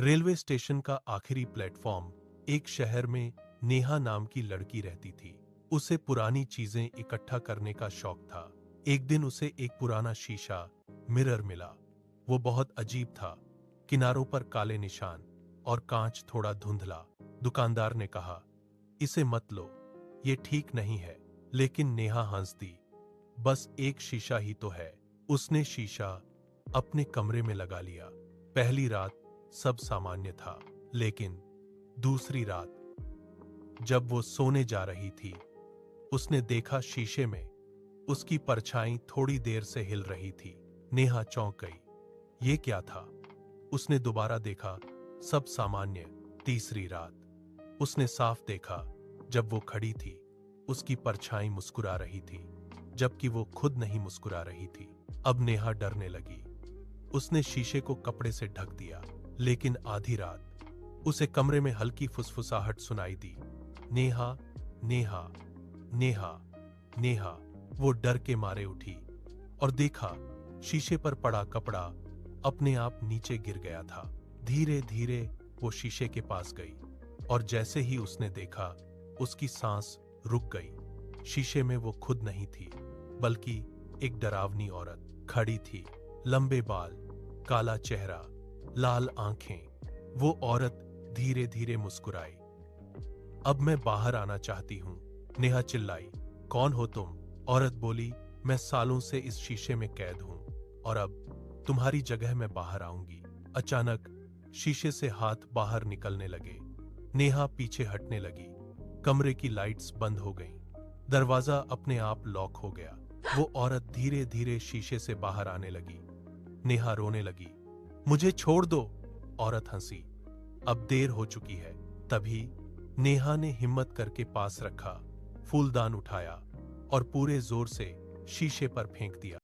Railway station का आखिरी platform. एक शहर में नेहा नाम की लड़की रहती थी। उसे पुरानी चीजें इकट्ठा करने का शौक था। एक दिन उसे एक पुराना शीशा मिरर मिला। वो बहुत अजीब था, किनारों पर काले निशान और कांच थोड़ा धुंधला। दुकानदार ने कहा, इसे मत लो, ये ठीक नहीं है। लेकिन नेहा हंस दी। बस एक शीशा ही तो है। उसने शीशा अपने कमरे में लगा लिया। पहली रात सब सामान्य था, लेकिन दूसरी रात जब वो सोने जा रही थी, उसने देखा शीशे में उसकी परछाई थोड़ी देर से हिल रही थी। नेहा चौंक गई। ये क्या था? उसने दोबारा देखा, सब सामान्य। तीसरी रात उसने साफ देखा, जब वो खड़ी थी, उसकी परछाई मुस्कुरा रही थी, जबकि वो खुद नहीं मुस्कुरा रही थी। अब नेहा डरने लगी। उसने शीशे को कपड़े से ढक दिया। लेकिन आधी रात उसे कमरे में हल्की फुसफुसाहट सुनाई दी। नेहा, नेहा, नेहा, नेहा। वो डर के मारे उठी और देखा, शीशे पर पड़ा कपड़ा अपने आप नीचे गिर गया था। धीरे धीरे वो शीशे के पास गई और जैसे ही उसने देखा, उसकी सांस रुक गई। शीशे में वो खुद नहीं थी, बल्कि एक डरावनी औरत खड़ी थी। लंबे बाल, काला चेहरा, लाल आंखें। वो औरत धीरे धीरे मुस्कुराई। अब मैं बाहर आना चाहती हूं, नेहा चिल्लाई। कौन हो तुम? औरत बोली, मैं सालों से इस शीशे में कैद हूं और अब तुम्हारी जगह मैं बाहर आऊंगी। अचानक शीशे से हाथ बाहर निकलने लगे। नेहा पीछे हटने लगी। कमरे की लाइट्स बंद हो गईं। दरवाजा अपने आप लॉक हो गया। वो औरत धीरे धीरे शीशे से बाहर आने लगी। नेहा रोने लगी। मुझे छोड़ दो, औरत हंसी। अब देर हो चुकी है। तभी नेहा ने हिम्मत करके पास रखा फूलदान उठाया और पूरे जोर से शीशे पर फेंक दिया।